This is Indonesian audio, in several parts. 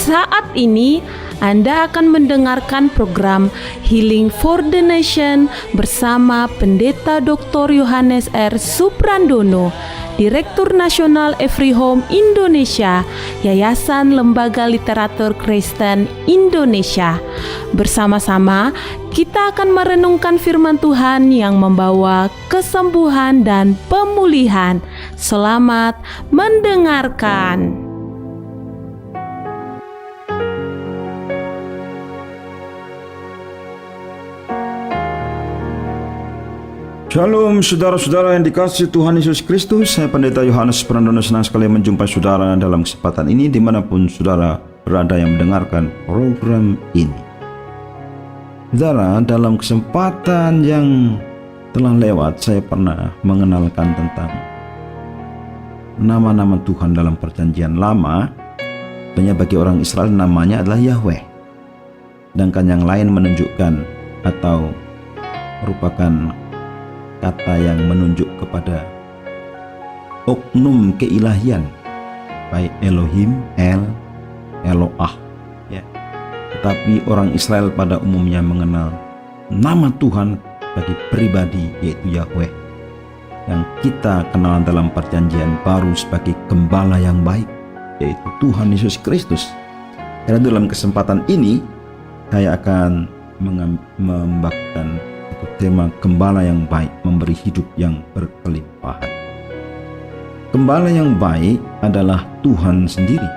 Saat ini Anda akan mendengarkan program Healing for the Nation bersama Pendeta Dr. Yohanes R. Suprandono, Direktur Nasional Every Home Indonesia, Yayasan Lembaga Literatur Kristen Indonesia. Bersama-sama kita akan merenungkan firman Tuhan yang membawa kesembuhan dan pemulihan. Selamat mendengarkan. Shalom saudara-saudara yang dikasihi Tuhan Yesus Kristus. Saya Pendeta Yohanes Suprandono senang sekali menjumpai saudara dalam kesempatan ini dimanapun saudara berada yang mendengarkan program ini. Saudara, dalam kesempatan yang telah lewat saya pernah mengenalkan tentang nama-nama Tuhan dalam perjanjian lama. Tentunya bagi orang Israel namanya adalah Yahweh, sedangkan yang lain menunjukkan atau merupakan kata yang menunjuk kepada oknum keilahian, baik Elohim, Eloah, ya. Tetapi orang Israel pada umumnya mengenal nama Tuhan bagi pribadi, yaitu Yahweh, yang kita kenal dalam perjanjian baru sebagai Gembala yang baik, yaitu Tuhan Yesus Kristus. Karena dalam kesempatan ini saya akan membagikan tema Gembala yang baik memberi hidup yang berkelimpahan. Gembala yang baik adalah Tuhan sendiri.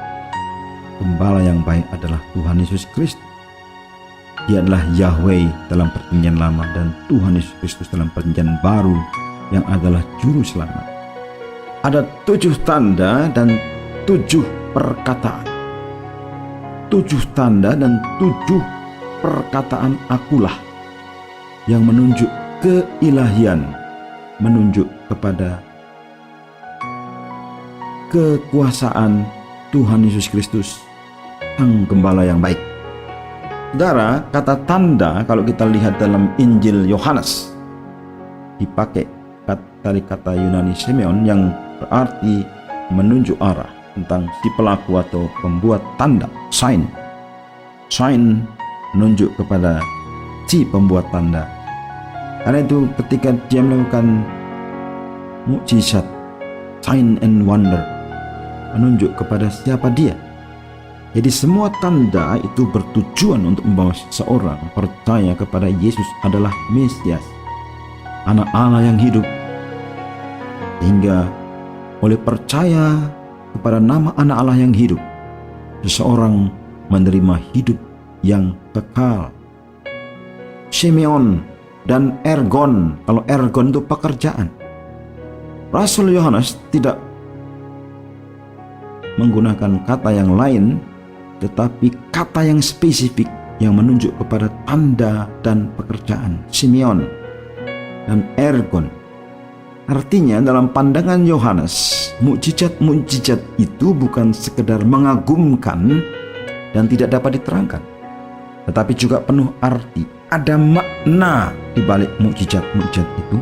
Gembala yang baik adalah Tuhan Yesus Kristus. Dia adalah Yahweh dalam perjanjian lama dan Tuhan Yesus Kristus dalam perjanjian baru yang adalah juru selamat. Ada 7 tanda dan 7 perkataan. 7 tanda dan 7 perkataan akulah yang menunjuk keilahian, menunjuk kepada kekuasaan Tuhan Yesus Kristus, Sang Gembala yang baik. Saudara, kata tanda kalau kita lihat dalam Injil Yohanes dipakai dari kata Yunani semeon yang berarti menunjuk arah, tentang si pelaku atau pembuat tanda, sign. Sign menunjuk kepada si pembuat tanda. Karena itu ketika dia melakukan mukjizat, sign and wonder, menunjuk kepada siapa dia. Jadi semua tanda itu bertujuan untuk membawa seseorang percaya kepada Yesus adalah Mesias, Anak Allah yang hidup. Sehingga oleh percaya kepada nama Anak Allah yang hidup, seseorang menerima hidup yang kekal. Simeon dan ergon, kalau ergon itu pekerjaan. Rasul Yohanes tidak menggunakan kata yang lain, tetapi kata yang spesifik yang menunjuk kepada tanda dan pekerjaan, Simeon dan ergon. Artinya dalam pandangan Yohanes, mukjizat-mukjizat itu bukan sekedar mengagumkan dan tidak dapat diterangkan, tetapi juga penuh arti. Ada makna di balik mukjizat-mukjizat itu.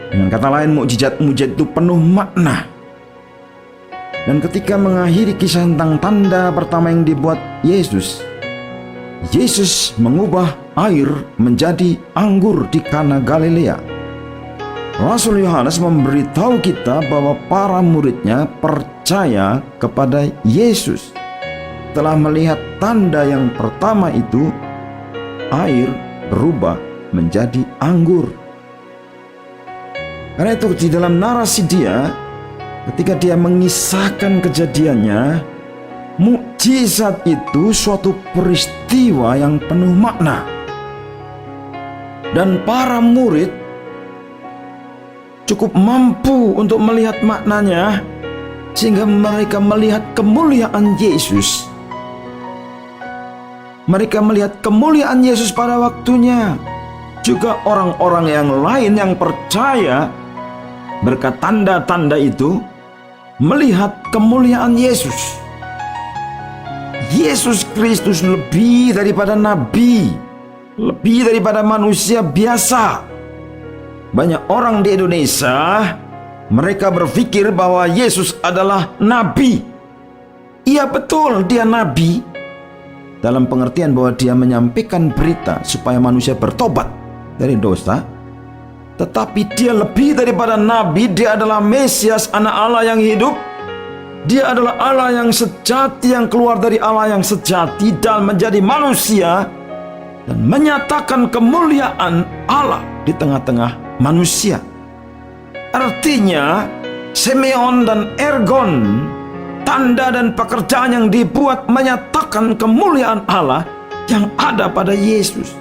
Dengan kata lain, mukjizat-mukjizat itu penuh makna. Dan ketika mengakhiri kisah tentang tanda pertama yang dibuat Yesus, Yesus mengubah air menjadi anggur di Kana Galilea. Rasul Yohanes memberitahu kita bahwa para muridnya percaya kepada Yesus setelah melihat tanda yang pertama itu, air berubah menjadi anggur. Karena itu di dalam narasi dia, ketika dia mengisahkan kejadiannya, mukjizat itu suatu peristiwa yang penuh makna. Dan para murid cukup mampu untuk melihat maknanya, sehingga mereka melihat kemuliaan Yesus. Mereka melihat kemuliaan Yesus pada waktunya. Juga orang-orang yang lain yang percaya berkat tanda-tanda itu melihat kemuliaan Yesus. Yesus Kristus lebih daripada nabi, lebih daripada manusia biasa. Banyak orang di Indonesia, mereka berpikir bahwa Yesus adalah nabi. Iya betul, dia nabi, dalam pengertian bahwa dia menyampaikan berita supaya manusia bertobat dari dosa. Tetapi dia lebih daripada nabi, dia adalah Mesias, anak Allah yang hidup. Dia adalah Allah yang sejati, yang keluar dari Allah yang sejati dan menjadi manusia dan menyatakan kemuliaan Allah di tengah-tengah manusia. Artinya Simeon dan Ergon, tanda dan pekerjaan yang dibuat menyatakan kemuliaan Allah yang ada pada Yesus.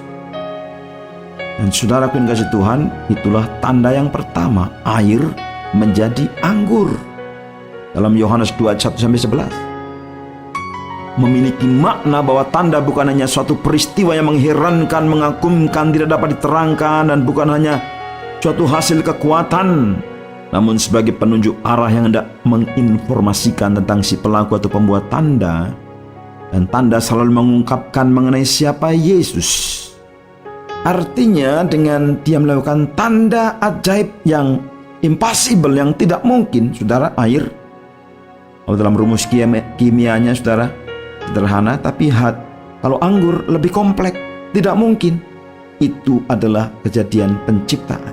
Dan saudaraku yang kasih Tuhan, itulah tanda yang pertama, air menjadi anggur. Dalam Yohanes 2:1-11 memiliki makna bahwa tanda bukan hanya suatu peristiwa yang mengherankan, mengagumkan, tidak dapat diterangkan, dan bukan hanya suatu hasil kekuatan, namun sebagai penunjuk arah yang hendak menginformasikan tentang si pelaku atau pembuat tanda. Dan tanda selalu mengungkapkan mengenai siapa Yesus. Artinya dengan dia melakukan tanda ajaib yang impossible, yang tidak mungkin, saudara, air. Kalau dalam rumus kimianya, saudara, sederhana, tapi kalau anggur lebih kompleks, tidak mungkin. Itu adalah kejadian penciptaan.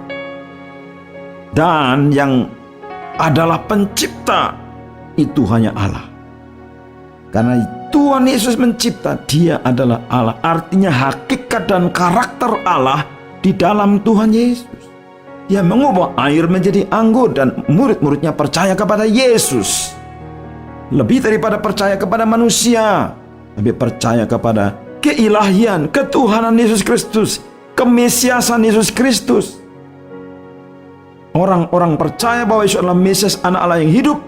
Dan yang adalah pencipta itu hanya Allah. Karena Tuhan Yesus mencipta, dia adalah Allah. Artinya hakikat dan karakter Allah di dalam Tuhan Yesus. Dia mengubah air menjadi anggur dan murid-muridnya percaya kepada Yesus. Lebih daripada percaya kepada manusia, tapi percaya kepada keilahian, ketuhanan Yesus Kristus, kemesiasan Yesus Kristus. Orang-orang percaya bahwa Yesus adalah Mesias, anak Allah yang hidup,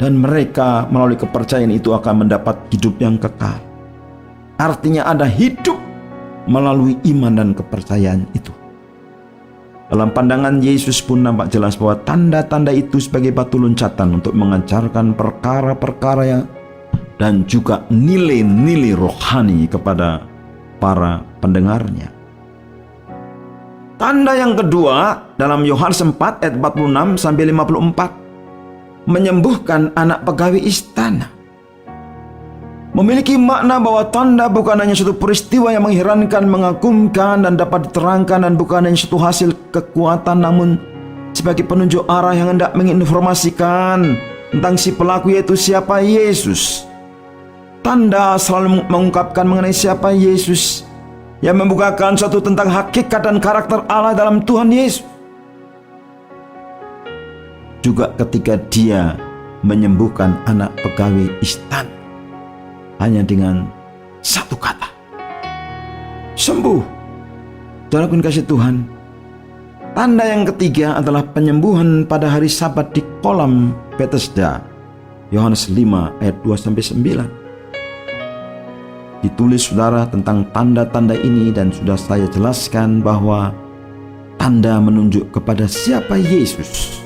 dan mereka melalui kepercayaan itu akan mendapat hidup yang kekal. Artinya ada hidup melalui iman dan kepercayaan itu. Dalam pandangan Yesus pun nampak jelas bahwa tanda-tanda itu sebagai batu loncatan untuk mengajarkan perkara-perkara yang dan juga nilai-nilai rohani kepada para pendengarnya. Tanda yang kedua dalam Yohanes 4 ayat 46-54, menyembuhkan anak pegawai istana. Memiliki makna bahwa tanda bukan hanya suatu peristiwa yang mengherankan, mengagumkan, dan dapat diterangkan, dan bukan hanya suatu hasil kekuatan, namun sebagai penunjuk arah yang hendak menginformasikan tentang si pelaku, yaitu siapa Yesus. Tanda selalu mengungkapkan mengenai siapa Yesus, yang membukakan suatu tentang hakikat dan karakter Allah dalam Tuhan Yesus. Juga ketika dia menyembuhkan anak pegawai istana, hanya dengan satu kata, sembuh. Saudaraku yang kasih Tuhan, tanda yang ketiga adalah penyembuhan pada hari Sabat di kolam Bethesda. Yohanes 5 ayat 2-9. Ditulis, saudara, tentang tanda-tanda ini, dan sudah saya jelaskan bahwa tanda menunjuk kepada siapa Yesus,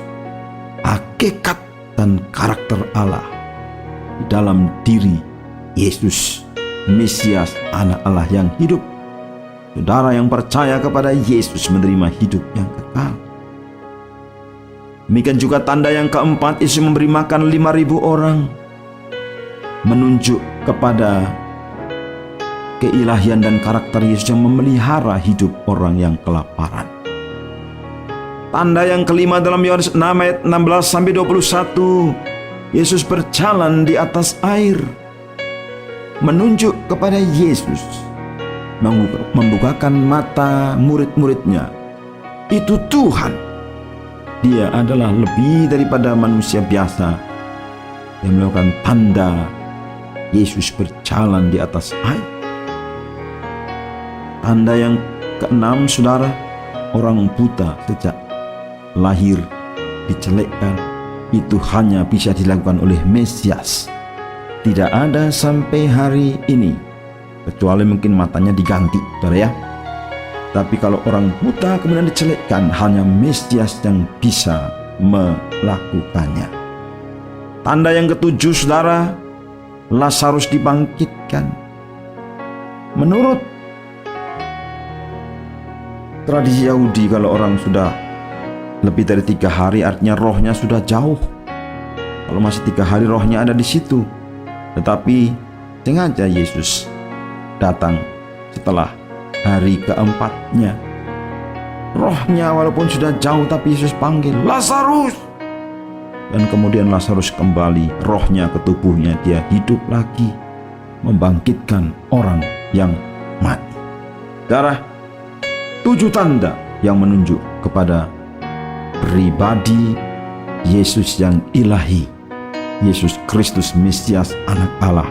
hakikat dan karakter Allah di dalam diri Yesus, Mesias, anak Allah yang hidup. Saudara yang percaya kepada Yesus menerima hidup yang kekal. Demikian juga tanda yang keempat, Yesus memberi makan 5.000 orang, menunjuk kepada keilahian dan karakter Yesus yang memelihara hidup orang yang kelaparan. Tanda yang kelima dalam Yohanes 6 ayat 16-21, Yesus berjalan di atas air, menunjuk kepada Yesus, membukakan mata murid-muridnya. Itu Tuhan. Dia adalah lebih daripada manusia biasa yang melakukan tanda. Yesus berjalan di atas air. Tanda yang keenam, saudara, orang buta sejak lahir dijelekkan. Itu hanya bisa dilakukan oleh Mesias. Tidak ada sampai hari ini, kecuali mungkin matanya diganti, saudara ya. Tapi kalau orang buta kemudian dicelekkan, hanya Mesias yang bisa melakukannya. Tanda yang ketujuh, saudara, Lazarus dibangkitkan. Menurut tradisi Yahudi, kalau orang sudah lebih dari 3 hari, artinya rohnya sudah jauh. Kalau masih 3 hari rohnya ada di situ, Tetapi sengaja Yesus datang setelah hari keempatnya. Rohnya walaupun sudah jauh, tapi Yesus panggil, Lazarus. Dan kemudian Lazarus kembali, rohnya ke tubuhnya, dia hidup lagi, membangkitkan orang yang mati. Darah 7 tanda yang menunjuk kepada pribadi Yesus yang ilahi, Yesus Kristus Mesias Anak Allah,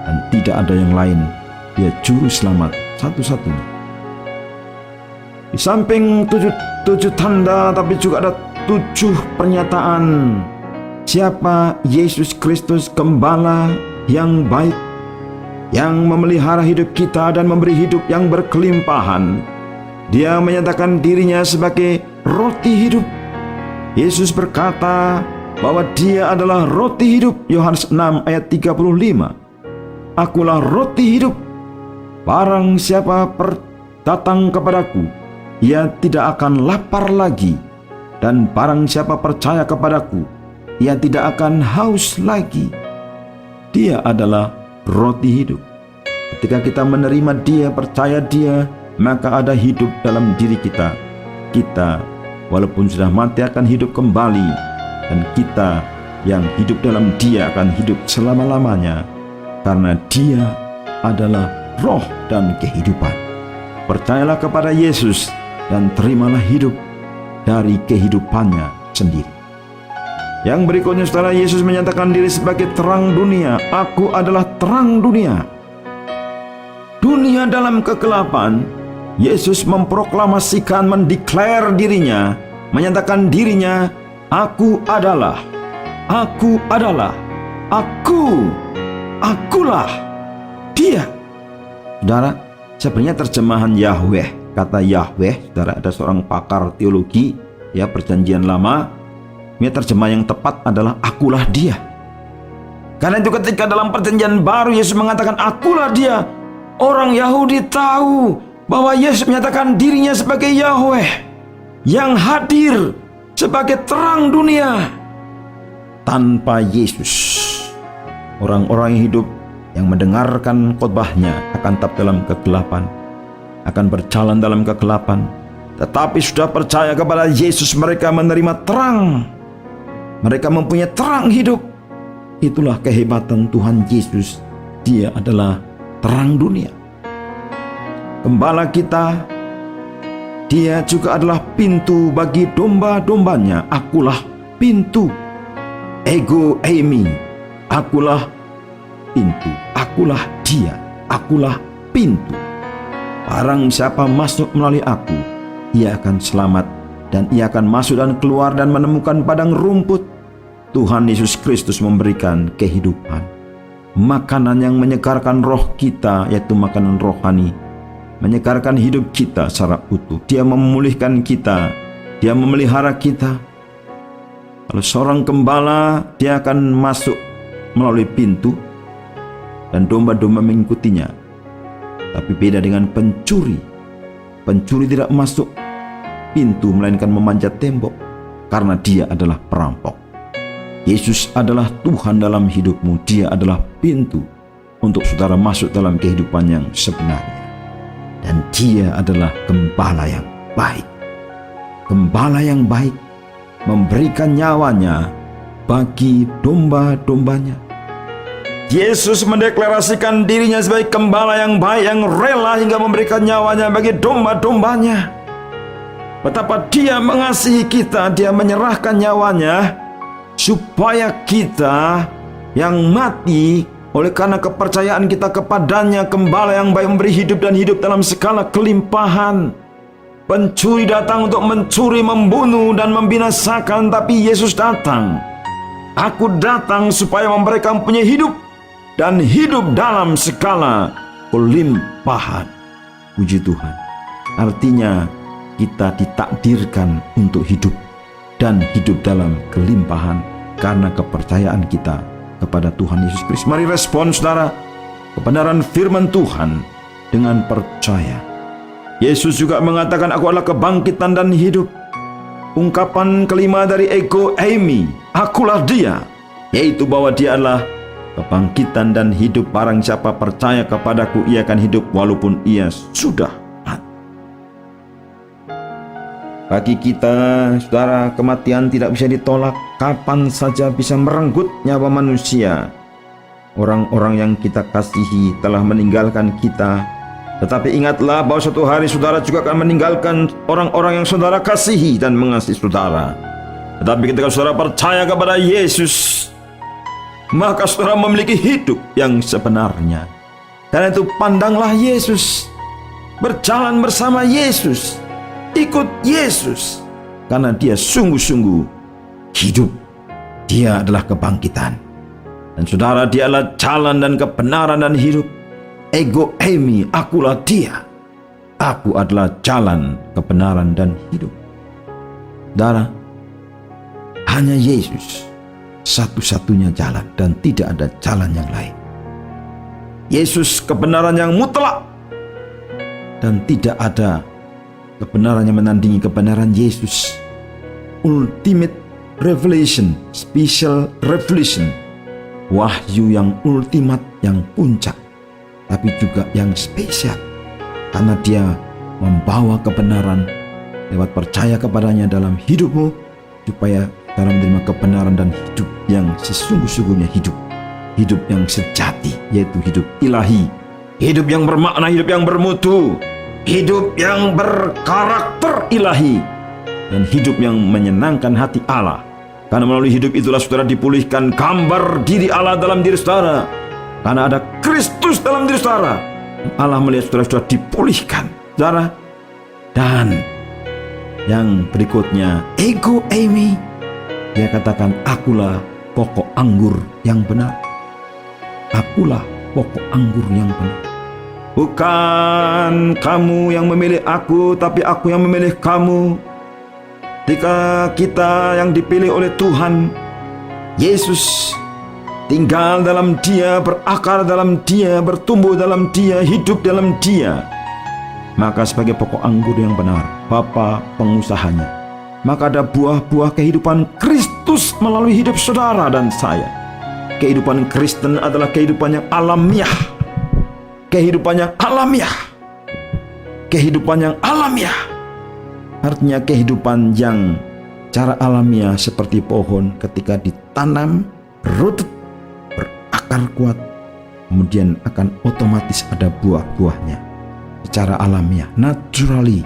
dan tidak ada yang lain. Dia juru selamat satu-satunya. Di samping 7 tanda, tapi juga ada 7 pernyataan. Siapa Yesus Kristus, Gembala yang baik, yang memelihara hidup kita dan memberi hidup yang berkelimpahan. Dia menyatakan dirinya sebagai roti hidup. Yesus berkata bahwa dia adalah roti hidup. Yohanes 6 ayat 35. Akulah roti hidup. Barang siapa datang kepadaku, ia tidak akan lapar lagi. Dan barang siapa percaya kepadaku, ia tidak akan haus lagi. Dia adalah roti hidup. Ketika kita menerima dia, percaya dia, maka ada hidup dalam diri kita. Kita walaupun sudah mati akan hidup kembali, dan kita yang hidup dalam dia akan hidup selama-lamanya, karena dia adalah roh dan kehidupan. Percayalah kepada Yesus dan terimalah hidup dari kehidupannya sendiri. Yang berikutnya, saudara, Yesus menyatakan diri sebagai terang dunia. Aku adalah terang dunia. Dunia dalam kegelapan, Yesus memproklamasikan, mendeklar dirinya, menyatakan dirinya, akulah, akulah dia. Saudara, sebenarnya terjemahan Yahweh, kata Yahweh, saudara, ada seorang pakar teologi, Perjanjian Lama, terjemah yang tepat adalah akulah dia. Karena itu ketika dalam Perjanjian Baru Yesus mengatakan akulah dia, orang Yahudi tahu bahwa Yesus menyatakan dirinya sebagai Yahweh yang hadir sebagai terang dunia. Tanpa Yesus, orang-orang yang hidup yang mendengarkan khotbahnya akan tetap dalam kegelapan, akan berjalan dalam kegelapan. Tetapi sudah percaya kepada Yesus, mereka menerima terang. Mereka mempunyai terang hidup. Itulah kehebatan Tuhan Yesus. Dia adalah terang dunia. Gembala kita, dia juga adalah pintu bagi domba-dombanya. Akulah pintu. Ego eimi. Akulah pintu. Akulah dia. Akulah pintu. Barang siapa masuk melalui aku, ia akan selamat, dan ia akan masuk dan keluar dan menemukan padang rumput. Tuhan Yesus Kristus memberikan kehidupan, makanan yang menyegarkan roh kita, yaitu makanan rohani, menyegarkan hidup kita secara utuh. Dia memulihkan kita, dia memelihara kita. Kalau seorang gembala, dia akan masuk melalui pintu dan domba-domba mengikutinya. Tapi beda dengan pencuri. Pencuri tidak masuk pintu melainkan memanjat tembok, karena dia adalah perampok. Yesus adalah Tuhan dalam hidupmu. Dia adalah pintu untuk saudara masuk dalam kehidupan yang sebenarnya. Dan dia adalah gembala yang baik. Gembala yang baik memberikan nyawanya bagi domba-dombanya. Yesus mendeklarasikan dirinya sebagai gembala yang baik, yang rela hingga memberikan nyawanya bagi domba-dombanya. Betapa dia mengasihi kita, dia menyerahkan nyawanya supaya kita yang mati oleh karena kepercayaan kita kepadanya, gembala yang baik, memberi hidup dan hidup dalam segala kelimpahan. Pencuri datang untuk mencuri, membunuh dan membinasakan, tapi Yesus datang. Aku datang supaya memberikan punya hidup dan hidup dalam segala kelimpahan. Puji Tuhan. Artinya kita ditakdirkan untuk hidup dan hidup dalam kelimpahan karena kepercayaan kita kepada Tuhan Yesus Kristus. Mari respon, saudara, kebenaran firman Tuhan dengan percaya. Yesus juga mengatakan, aku adalah kebangkitan dan hidup. Ungkapan kelima dari ego eimi, akulah dia, yaitu bahwa dia adalah kebangkitan dan hidup. Barang siapa percaya kepadaku, ia akan hidup walaupun ia sudah mati. Bagi kita, saudara, kematian tidak bisa ditolak. Kapan saja bisa merenggut nyawa manusia. Orang-orang yang kita kasihi telah meninggalkan kita. Tetapi ingatlah bahwa suatu hari saudara juga akan meninggalkan orang-orang yang saudara kasihi dan mengasihi saudara. Tetapi ketika saudara percaya kepada Yesus, maka saudara memiliki hidup yang sebenarnya. Karena itu pandanglah Yesus, berjalan bersama Yesus, ikut Yesus, karena dia sungguh-sungguh hidup. Dia adalah kebangkitan. Dan saudara, dia adalah jalan dan kebenaran dan hidup. Ego eimi, akulah dia. Aku adalah jalan, kebenaran dan hidup. Saudara, hanya Yesus satu-satunya jalan dan tidak ada jalan yang lain. Yesus kebenaran yang mutlak dan tidak ada kebenaran yang menandingi kebenaran Yesus. Ultimate revelation, special revelation, wahyu yang ultimat, yang puncak, tapi juga yang spesial, karena dia membawa kebenaran lewat percaya kepadanya dalam hidupmu, supaya cara menerima kebenaran dan hidup yang sesungguh-sungguhnya hidup yang sejati, yaitu hidup ilahi, hidup yang bermakna, hidup yang bermutu, hidup yang berkarakter ilahi, dan hidup yang menyenangkan hati Allah. Karena melalui hidup itulah saudara dipulihkan gambar diri Allah dalam diri saudara. Karena ada Kristus dalam diri saudara, Allah melihat saudara sudah dipulihkan, saudara. Dan yang berikutnya, ego eimi, dia katakan, akulah pokok anggur yang benar. Akulah pokok anggur yang benar. Bukan kamu yang memilih aku, tapi aku yang memilih kamu. Ketika kita yang dipilih oleh Tuhan, Yesus tinggal dalam dia, berakar dalam dia, bertumbuh dalam dia, hidup dalam dia, maka sebagai pokok anggur yang benar, Bapa pengusahanya, maka ada buah-buah kehidupan Kristus melalui hidup saudara dan saya. Kehidupan Kristen adalah kehidupan yang alamiah. Kehidupan yang alamiah. Kehidupan yang alamiah. Artinya kehidupan yang cara alamiah seperti pohon ketika ditanam, berutut, berakar kuat, kemudian akan otomatis ada buah-buahnya. Secara alamiah, naturally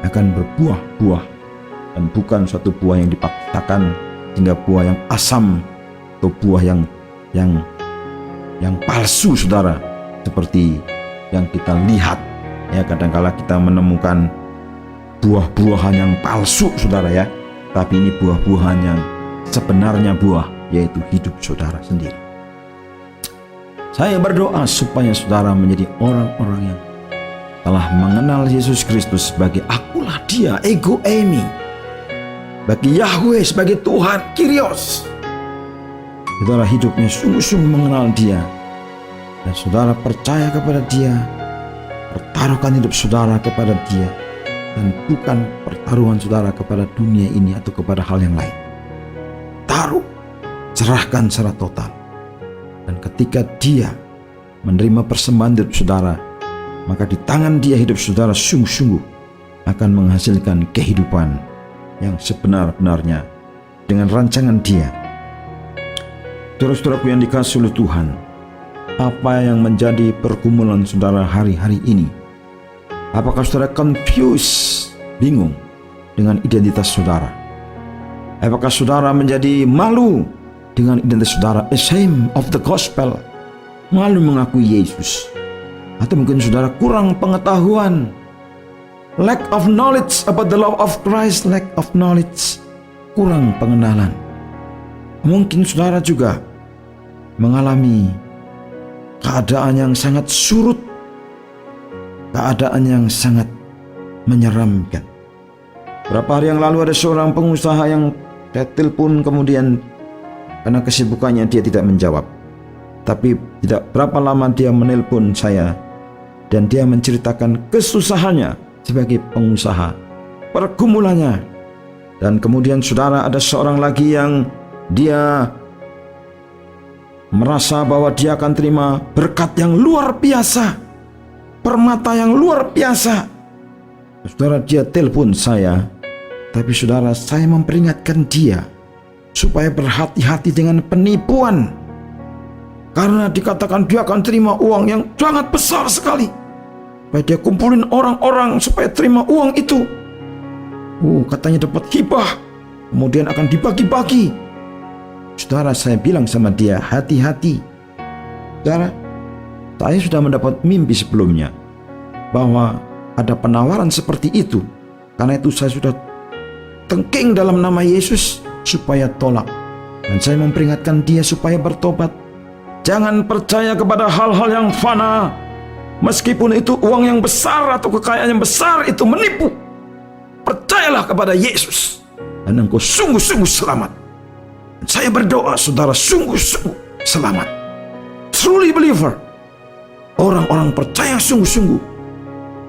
akan berbuah-buah, dan bukan suatu buah yang dipaksakan hingga buah yang asam atau buah yang palsu, saudara, seperti yang kita lihat. Ya, kadang-kala kita menemukan buah-buahan yang palsu, saudara, ya, tapi ini buah-buahan yang sebenarnya buah, yaitu hidup saudara sendiri. Saya berdoa supaya saudara menjadi orang-orang yang telah mengenal Yesus Kristus sebagai akulah dia, ego eimi, bagi Yahweh sebagai Tuhan, Kyrios. Saudara hidupnya sungguh-sungguh mengenal dia, dan saudara percaya kepada dia, pertaruhkan hidup saudara kepada dia, dan bukan pertaruhan saudara kepada dunia ini atau kepada hal yang lain. Taruh, serahkan secara total. Dan ketika dia menerima persembahan hidup saudara, maka di tangan dia hidup saudara sungguh-sungguh akan menghasilkan kehidupan yang sebenar-benarnya dengan rancangan dia. Saudara-saudaraku yang dikasihi oleh Tuhan, apa yang menjadi pergumulan saudara hari-hari ini? Apakah saudara confused, bingung dengan identitas saudara? Apakah saudara menjadi malu dengan identitas saudara, ashamed of the gospel, malu mengakui Yesus? Atau mungkin saudara kurang pengetahuan, lack of knowledge about the love of Christ, lack of knowledge, kurang pengenalan. Mungkin saudara juga mengalami keadaan yang sangat surut, keadaan yang sangat menyeramkan. Berapa hari yang lalu ada seorang pengusaha yang saya telepon, kemudian karena kesibukannya dia tidak menjawab. Tapi tidak berapa lama dia menelpon saya, dan dia menceritakan kesusahannya sebagai pengusaha, pergumulannya. Dan kemudian saudara, ada seorang lagi yang dia merasa bahwa dia akan terima berkat yang luar biasa, permata yang luar biasa. Saudara, dia telepon saya, tapi saudara, saya memperingatkan dia supaya berhati-hati dengan penipuan. Karena dikatakan dia akan terima uang yang sangat besar sekali. Supaya dia kumpulin orang-orang supaya terima uang itu. Katanya dapat hibah, kemudian akan dibagi-bagi. Saudara, saya bilang sama dia, hati-hati. Saudara, saya sudah mendapat mimpi sebelumnya bahwa ada penawaran seperti itu. Karena itu saya sudah tengking dalam nama Yesus supaya tolak. Dan saya memperingatkan dia supaya bertobat. Jangan percaya kepada hal-hal yang fana. Meskipun itu uang yang besar atau kekayaan yang besar, itu menipu. Percayalah kepada Yesus, dan engkau sungguh-sungguh selamat. Dan saya berdoa, saudara, sungguh-sungguh selamat. Truly believer, orang-orang percaya sungguh-sungguh.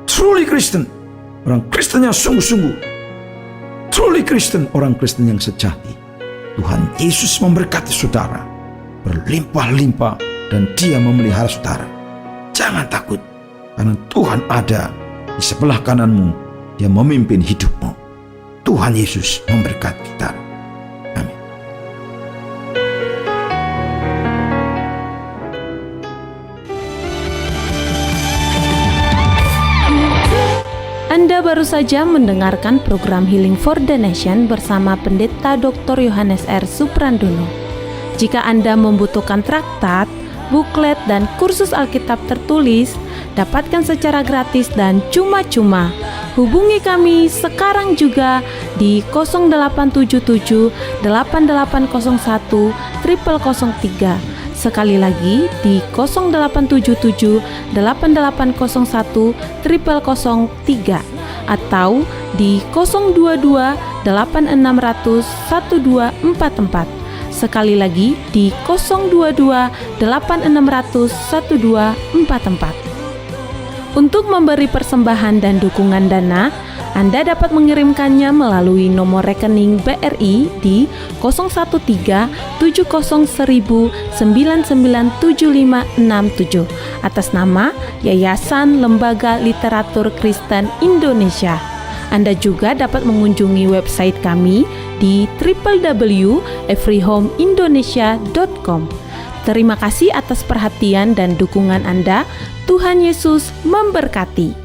Truly Kristen, orang Kristennya sungguh-sungguh. Truly Kristen, orang Kristen yang sejati. Tuhan Yesus memberkati saudara berlimpah-limpah, dan Dia memelihara saudara. Jangan takut, karena Tuhan ada di sebelah kananmu. Dia memimpin hidupmu. Tuhan Yesus memberkati kita. Amin. Anda baru saja mendengarkan program Healing for the Nation bersama Pendeta Dr. Yohanes R. Suprandono. Jika Anda membutuhkan traktat, buklet, dan kursus Alkitab tertulis, dapatkan secara gratis dan cuma-cuma. Hubungi kami sekarang juga di 0877 8801 0003. Sekali lagi di 0877 8801 0003 atau di 022 8600 1244. Sekali lagi di 022 8600 1244. Untuk memberi persembahan dan dukungan dana, Anda dapat mengirimkannya melalui nomor rekening BRI di 013 70 1000 997567 atas nama Yayasan Lembaga Literatur Kristen Indonesia. Anda juga dapat mengunjungi website kami di www.everyhomeindonesia.com. Terima kasih atas perhatian dan dukungan Anda. Tuhan Yesus memberkati.